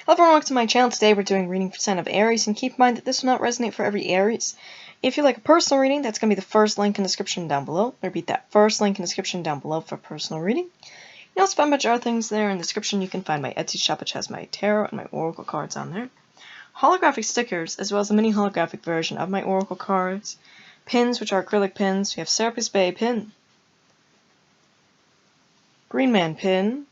Hello everyone, welcome to my channel. Today we're doing reading for sign of Aries, and keep in mind that this will not resonate for every Aries. If you like a personal reading, that's going to be the first link in the description down below. I repeat, that first link in the description down below for personal reading. You also find a bunch of other things there in the description. You can find my Etsy shop, which has my tarot and my oracle cards on there. Holographic stickers, as well as a mini holographic version of my oracle cards. Pins, which are acrylic pins. We have Serapis Bay pin, Green Man pin,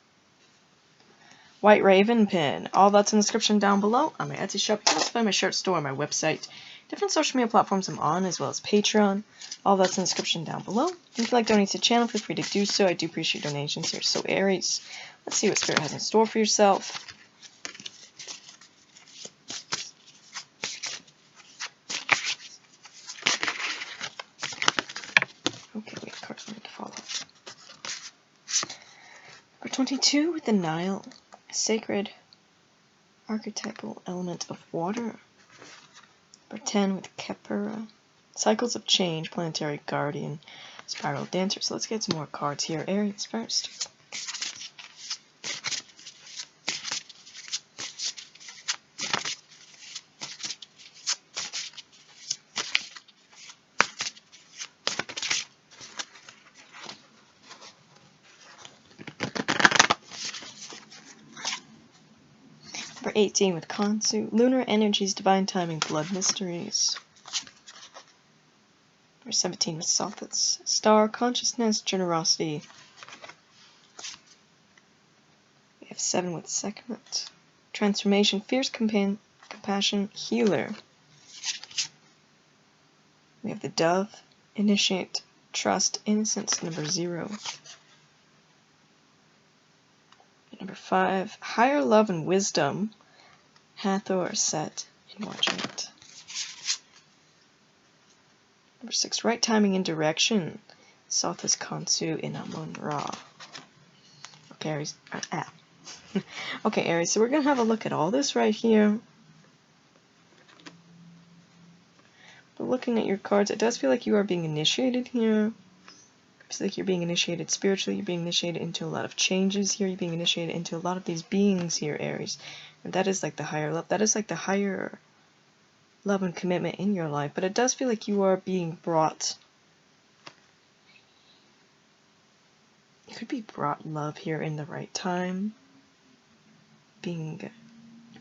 White Raven pin. All that's in the description down below on my Etsy shop. You can also find my shirt store on my website, different social media platforms I'm on, as well as Patreon. All that's in the description down below. And if you'd like to donate to the channel, feel free to do so. I do appreciate donations here. So Aries, let's see what Spirit has in store for yourself. Okay, we have cards we need to follow. Number 22 with the Nile, a sacred archetypal element of water. Number 10 with Kepera, cycles of change, planetary guardian, spiral dancer. So let's get some more cards here. Aries first. Number 18 with Kansu, lunar energies, divine timing, blood mysteries. Number 17 with Sothis, star, consciousness, generosity. We have 7 with Sekhmet, transformation, fierce compassion, healer. We have the Dove, initiate, trust, innocence, number 0. Number 5, higher love and wisdom, Hathor, Set, and Watchment. Number 6, right timing and direction, Sothis, Kansu, and Amun Ra. Okay, Aries. Okay, Aries, so we're going to have a look at all this right here. But looking at your cards, it does feel like you are being initiated here. It's like you're being initiated spiritually, you're being initiated into a lot of changes here, you're being initiated into a lot of these beings here, Aries. And that is like the higher love, that is like the higher love and commitment in your life. But it does feel like you are being brought, you could be brought love here in the right time. Being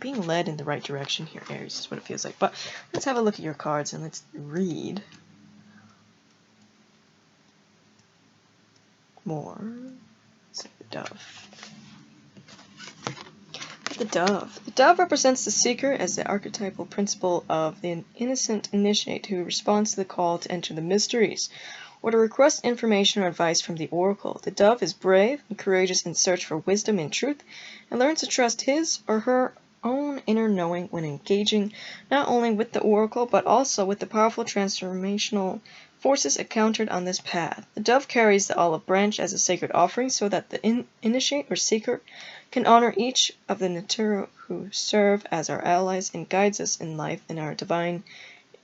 led in the right direction here, Aries, is what it feels like. But let's have a look at your cards and let's read more. So the Dove. The Dove. The Dove represents the seeker as the archetypal principle of the innocent initiate who responds to the call to enter the mysteries or to request information or advice from the oracle. The Dove is brave and courageous in search for wisdom and truth and learns to trust his or her own inner knowing when engaging not only with the oracle but also with the powerful transformational forces encountered on this path. The Dove carries the olive branch as a sacred offering so that the initiate or seeker can honor each of the Naturu who serve as our allies and guides us in life in our divine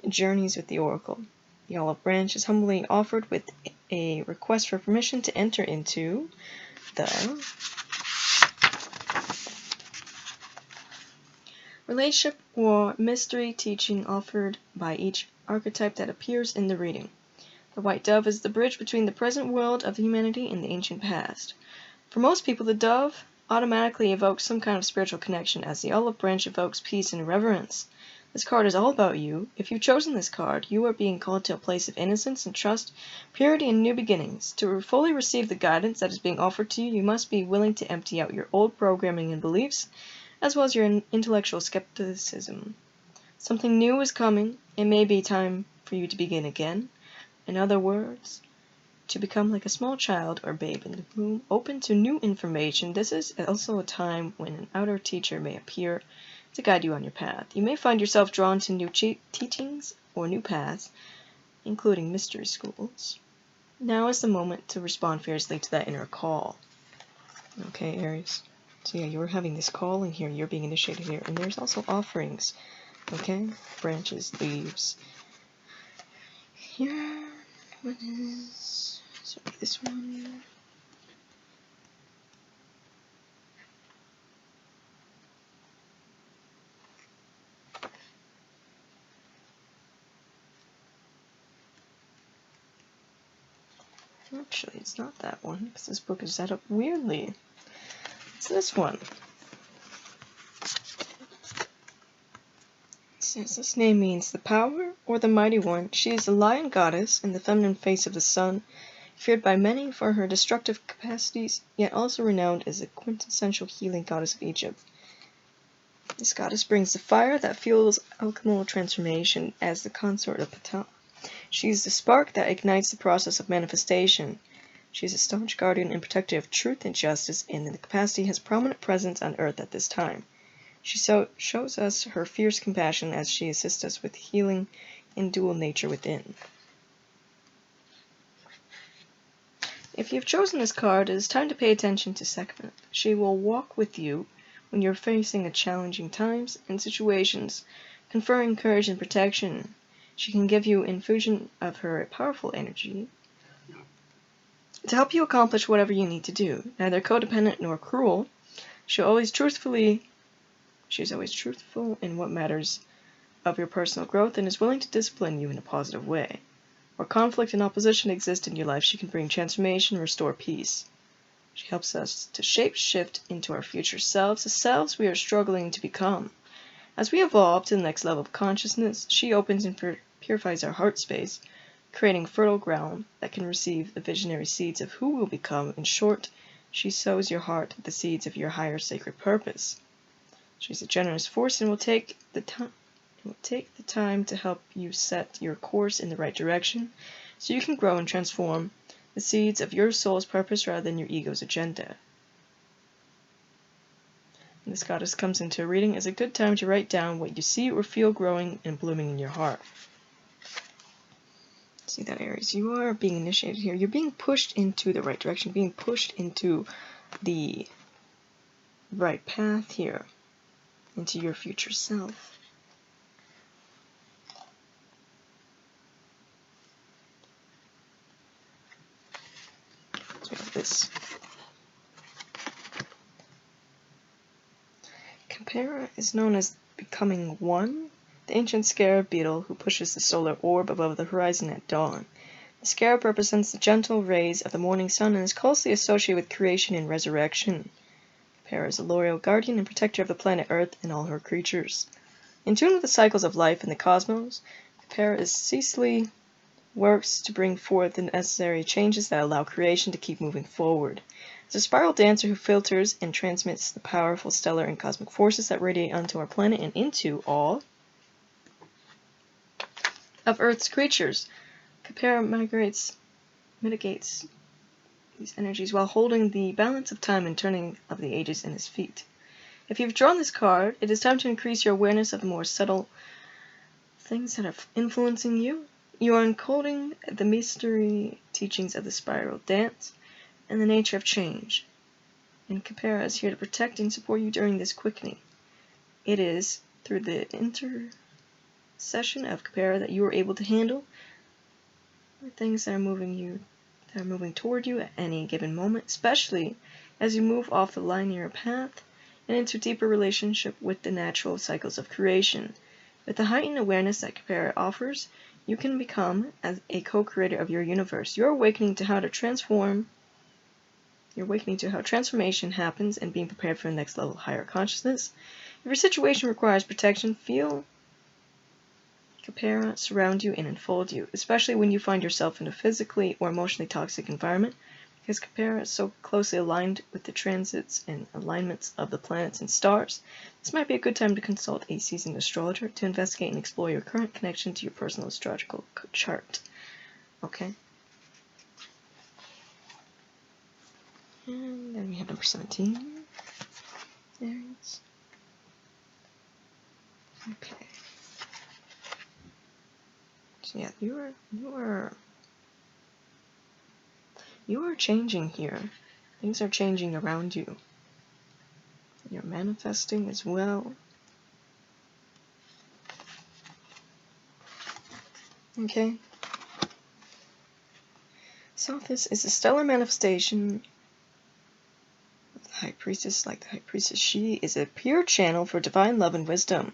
journeys with the oracle. The olive branch is humbly offered with a request for permission to enter into the relationship or mystery teaching offered by each archetype that appears in the reading. The white dove is the bridge between the present world of humanity and the ancient past. For most people, the dove automatically evokes some kind of spiritual connection, as the olive branch evokes peace and reverence. This card is all about you. If you've chosen this card, you are being called to a place of innocence and trust, purity and new beginnings. To fully receive the guidance that is being offered to you, you must be willing to empty out your old programming and beliefs, as well as your intellectual skepticism. Something new is coming. It may be time for you to begin again. In other words, to become like a small child or babe in the womb, open to new information. This is also a time when an outer teacher may appear to guide you on your path. You may find yourself drawn to new teachings or new paths, including mystery schools. Now is the moment to respond fiercely to that inner call. Okay, Aries. So yeah, you're having this call in here, you're being initiated here, and there's also offerings. Okay? Branches, leaves. Here, what is... So this one... Actually, it's not that one, because this book is set up weirdly. It's this one. It says this name means the power or the mighty one. She is a lion goddess and the feminine face of the sun, feared by many for her destructive capacities, yet also renowned as a quintessential healing goddess of Egypt. This goddess brings the fire that fuels alchemical transformation as the consort of Ptah. She is the spark that ignites the process of manifestation. She is a staunch guardian and protector of truth and justice, and in the capacity has prominent presence on earth at this time. She shows us her fierce compassion as she assists us with healing and dual nature within. If you've chosen this card, it is time to pay attention to Sekhmet. She will walk with you when you're facing challenging times and situations, conferring courage and protection. She can give you infusion of her powerful energy to help you accomplish whatever you need to do. Neither codependent nor cruel, she's always truthful in what matters of your personal growth and is willing to discipline you in a positive way. Where conflict and opposition exist in your life, she can bring transformation and restore peace. She helps us to shape-shift into our future selves, the selves we are struggling to become. As we evolve to the next level of consciousness, she opens and purifies our heart space, creating fertile ground that can receive the visionary seeds of who we'll become. In short, she sows your heart with the seeds of your higher sacred purpose. She's a generous force and will take the time to help you set your course in the right direction so you can grow and transform the seeds of your soul's purpose rather than your ego's agenda. When this goddess comes into a reading, is a good time to write down what you see or feel growing and blooming in your heart. See that, Aries? You are being initiated here. You're being pushed into the right direction, being pushed into the right path here, into your future self. So we have this. Khepera is known as becoming one, the ancient scarab beetle who pushes the solar orb above the horizon at dawn. The scarab represents the gentle rays of the morning sun and is closely associated with creation and resurrection. Khepera is a loyal guardian and protector of the planet Earth and all her creatures. In tune with the cycles of life in the cosmos, Khepera ceaselessly works to bring forth the necessary changes that allow creation to keep moving forward. As a spiral dancer who filters and transmits the powerful stellar and cosmic forces that radiate onto our planet and into all of Earth's creatures, Khepera mitigates these energies while holding the balance of time and turning of the ages in his feet. If you've drawn this card, it is time to increase your awareness of the more subtle things that are influencing you. You are encoding the mystery teachings of the spiral dance and the nature of change. And Khepera is here to protect and support you during this quickening. It is through the intercession of Khepera that you are able to handle the things that are moving toward you at any given moment, especially as you move off the linear path and into deeper relationship with the natural cycles of creation. With the heightened awareness that Khepera offers, you can become as a co-creator of your universe. You're awakening to how transformation happens and being prepared for the next level of higher consciousness. If your situation requires protection, feel Khepera surround you and enfold you, especially when you find yourself in a physically or emotionally toxic environment, because Khepera is so closely aligned with the transits and alignments of the planets and stars. This might be a good time to consult a seasoned astrologer to investigate and explore your current connection to your personal astrological chart. Okay? And then we have number 17. Aries. Okay. So yeah, you are changing here. Things are changing around you. You're manifesting as well. Okay. Sophis is a stellar manifestation of the High Priestess. Like the High Priestess, she is a pure channel for divine love and wisdom.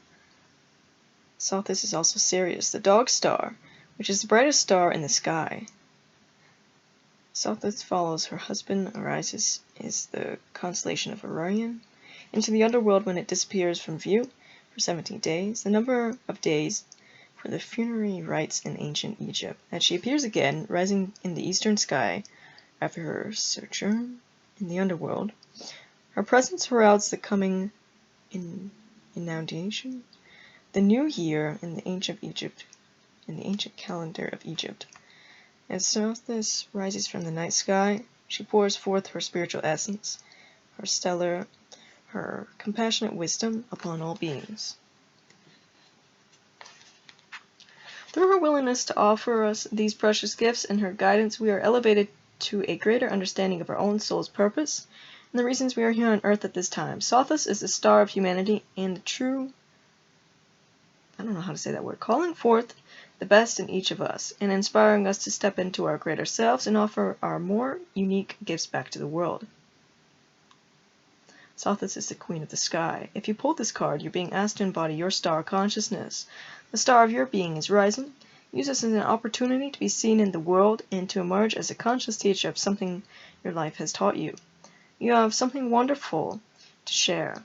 Sophis is also Sirius, the dog star, which is the brightest star in the sky. Sothis follows her husband, Aries is the constellation of Orion, into the underworld when it disappears from view for 17 days, the number of days for the funerary rites in ancient Egypt, that she appears again, rising in the eastern sky after her sojourn in the underworld. Her presence heralds the coming inundation, the new year in the ancient calendar of Egypt. As Sothis rises from the night sky, she pours forth her spiritual essence, her compassionate wisdom upon all beings. Through her willingness to offer us these precious gifts and her guidance, we are elevated to a greater understanding of our own soul's purpose and the reasons we are here on Earth at this time. Sothis is the star of humanity and the true, I don't know how to say that word, calling forth the best in each of us and inspiring us to step into our greater selves and offer our more unique gifts back to the world. Sothis is the queen of the sky. If you pull this card, you're being asked to embody your star consciousness. The star of your being is rising. Use this as an opportunity to be seen in the world and to emerge as a conscious teacher of something your life has taught you. You have something wonderful to share.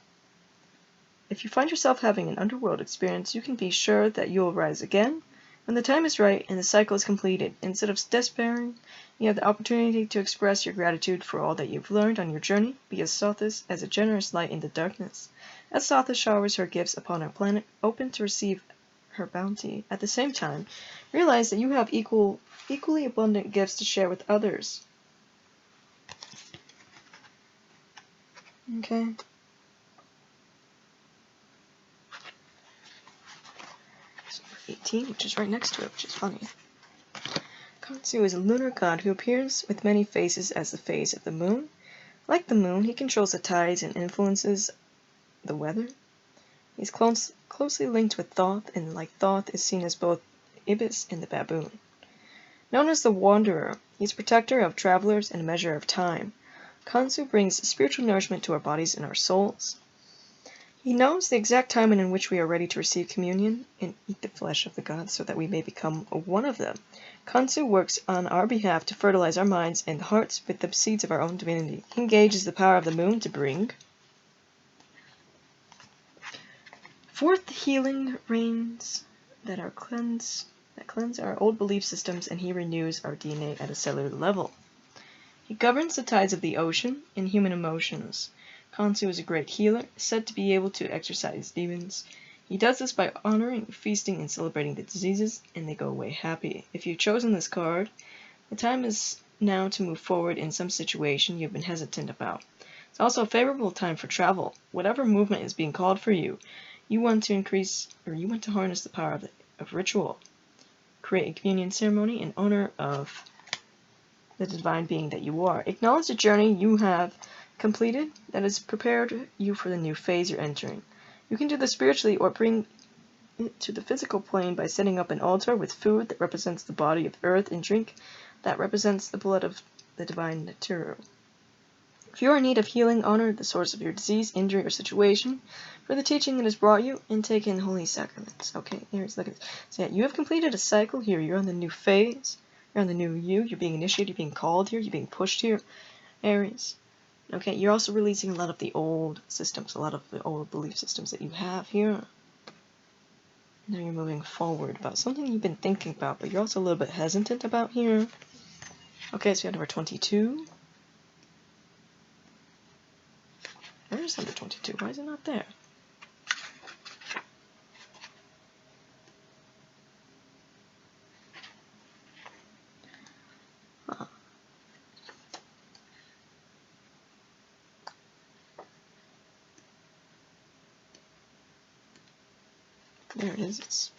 If you find yourself having an underworld experience, you can be sure that you will rise again when the time is right and the cycle is completed. Instead of despairing, you have the opportunity to express your gratitude for all that you've learned on your journey, because Sothis as a generous light in the darkness. As Sothis showers her gifts upon our planet, open to receive her bounty. At the same time, realize that you have equally abundant gifts to share with others. Okay. 18, which is right next to it, which is funny. Khonsu is a lunar god who appears with many faces as the phase of the moon. Like the moon, he controls the tides and influences the weather. He's closely linked with Thoth, and like Thoth, is seen as both the ibis and the baboon. Known as the Wanderer, he's protector of travelers and a measure of time. Khonsu brings spiritual nourishment to our bodies and our souls. He knows the exact time in which we are ready to receive communion and eat the flesh of the gods so that we may become one of them. Khonsu works on our behalf to fertilize our minds and hearts with the seeds of our own divinity. He engages the power of the moon to bring forth the healing rains that cleanse our old belief systems, and he renews our DNA at a cellular level. He governs the tides of the ocean and human emotions. Khonsu is a great healer, said to be able to exorcise demons. He does this by honoring, feasting, and celebrating the diseases, and they go away happy. If you've chosen this card, the time is now to move forward in some situation you've been hesitant about. It's also a favorable time for travel. Whatever movement is being called for you, you want to harness the power of ritual. Create a communion ceremony in honor of the divine being that you are. Acknowledge the journey you have completed that has prepared you for the new phase you're entering. You can do this spiritually or bring it to the physical plane by setting up an altar with food that represents the body of earth and drink that represents the blood of the divine Naturu. If you are in need of healing, honor the source of your disease, injury, or situation for the teaching that has brought you, and take in holy sacraments. Okay, Aries, look at this. So yeah, you have completed a cycle here. You're on the new phase. You're on the new you. You're being initiated. You're being called here. You're being pushed here. Aries. Okay, you're also releasing a lot of the old systems, a lot of the old belief systems that you have here. Now you're moving forward about something you've been thinking about, but you're also a little bit hesitant about here. Okay, so we have number 22. Where is number 22? Why is it not there? Huh. There it is.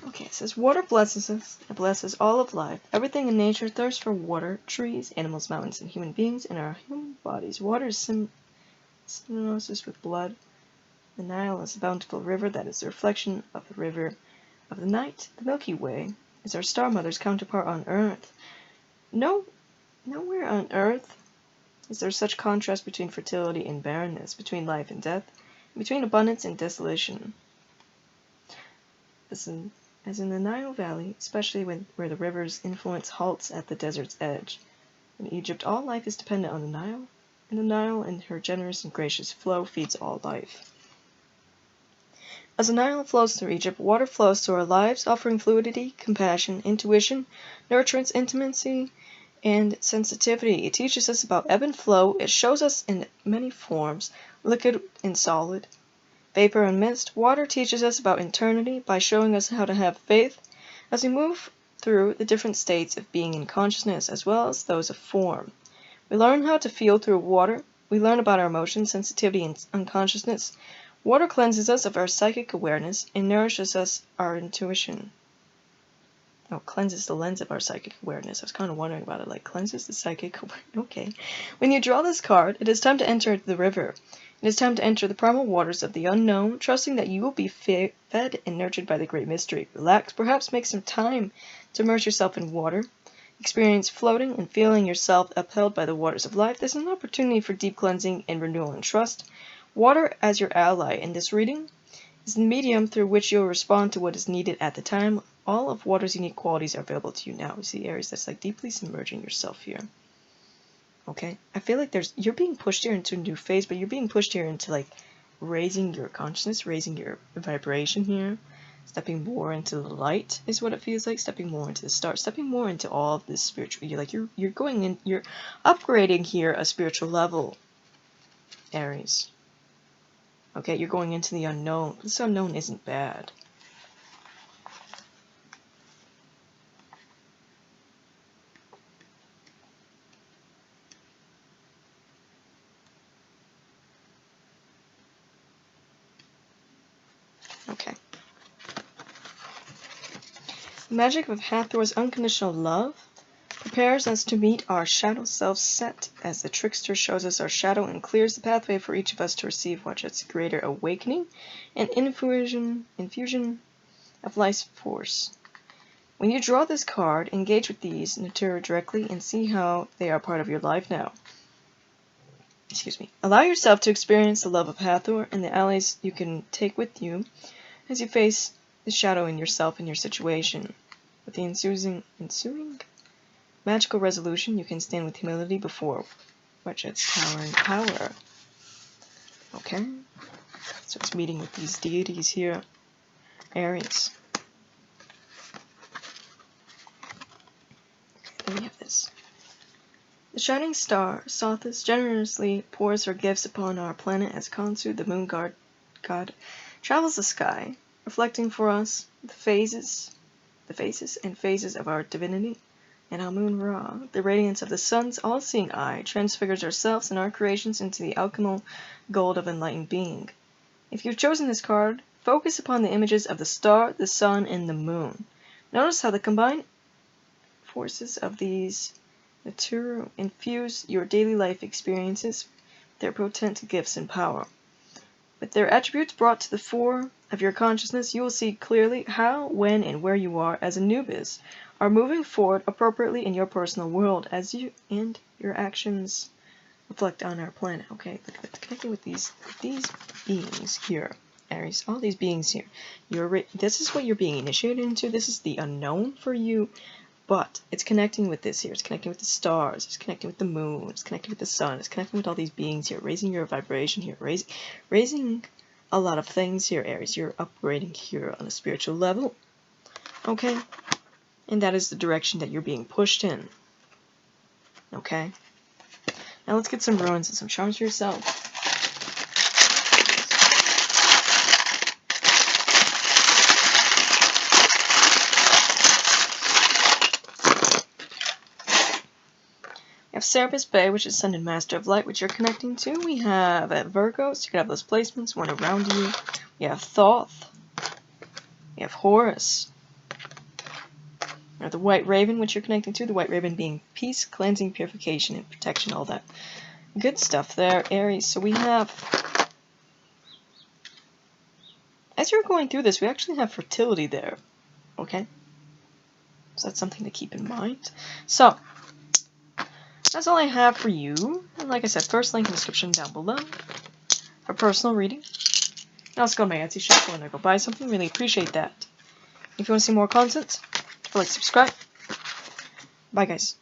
Okay, it says water blesses us. It blesses all of life. Everything in nature thirsts for water: trees, animals, mountains, and human beings in our human bodies. Water is synonymous with blood. The Nile is a bountiful river that is the reflection of the river of the night. The Milky Way is our star mother's counterpart on Earth. Nowhere on Earth is there such contrast between fertility and barrenness, between life and death, and between abundance and desolation. Listen, as in the Nile Valley, especially where the river's influence halts at the desert's edge. In Egypt, all life is dependent on the Nile, and the Nile, in her generous and gracious flow, feeds all life. As the Nile flows through Egypt, water flows through our lives, offering fluidity, compassion, intuition, nurturance, intimacy, and sensitivity. It teaches us about ebb and flow. It shows us in many forms, liquid and solid, vapor and mist. Water teaches us about eternity by showing us how to have faith as we move through the different states of being in consciousness as well as those of form. We learn how to feel through water. We learn about our emotions, sensitivity, and unconsciousness. Water cleanses us of our psychic awareness and nourishes us our intuition. Oh, cleanses the lens of our psychic awareness. I was kind of wondering about it, like cleanses the psychic awareness. Okay. When you draw this card, it is time to enter the river. It is time to enter the primal waters of the unknown, trusting that you will be fed and nurtured by the great mystery. Relax, perhaps make some time to immerse yourself in water. Experience floating and feeling yourself upheld by the waters of life. This is an opportunity for deep cleansing and renewal and trust. Water as your ally in this reading is the medium through which you'll respond to what is needed at the time. All of water's unique qualities are available to you now. You see, Aries, that's like deeply submerging yourself here. Okay? I feel like you're being pushed here into a new phase, but you're being pushed here into like raising your consciousness, raising your vibration here. Stepping more into the light is what it feels like. Stepping more into the stars. Stepping more into all of this spiritual. You're going in. You're upgrading here a spiritual level, Aries. Okay, you're going into the unknown. This unknown isn't bad. Okay. The magic of Hathor's unconditional love prepares us to meet our shadow self set as the trickster shows us our shadow and clears the pathway for each of us to receive Wachet's greater awakening and infusion of life's force. When you draw this card, engage with these Natura directly and see how they are part of your life now. Allow yourself to experience the love of Hathor and the allies you can take with you as you face the shadow in yourself and your situation. With the ensuing magical resolution, you can stand with humility before Wachet's towering power. Okay? So it's meeting with these deities here. Aries. Okay, then we have this. The shining star, Sothis, generously pours her gifts upon our planet as Khonsu, the moon god, travels the sky, reflecting for us the faces and phases of our divinity, and Amun-Ra, the radiance of the sun's all-seeing eye, transfigures ourselves and our creations into the alchemical gold of enlightened being. If you've chosen this card, focus upon the images of the star, the sun, and the moon. Notice how the combined forces of these Natura infuse your daily life experiences with their potent gifts and power. With their attributes brought to the fore of your consciousness, you will see clearly how, when, and where you are as Anubis are moving forward appropriately in your personal world as you and your actions reflect on our planet. Okay, look at connecting with these beings here, Aries. All these beings here. This is what you're being initiated into. This is the unknown for you. But it's connecting with this here. It's connecting with the stars. It's connecting with the moon. It's connecting with the sun. It's connecting with all these beings here. Raising your vibration here. Raising a lot of things here, Aries. You're upgrading here on a spiritual level. Okay? And that is the direction that you're being pushed in. Okay? Now let's get some runes and some charms for yourself. We have Serapis Bay, which is Sun and Master of Light, which you're connecting to. We have Virgo, so you can have those placements, one around you. We have Thoth. We have Horus. We have the White Raven, which you're connecting to. The White Raven being peace, cleansing, purification, and protection, all that good stuff there, Aries. So we have, as you're going through this, we actually have fertility there. Okay? So that's something to keep in mind. So, that's all I have for you. And like I said, first link in the description down below for personal reading. And also go to my Etsy shop when I go buy something. Really appreciate that. If you want to see more content, like, subscribe. Bye, guys.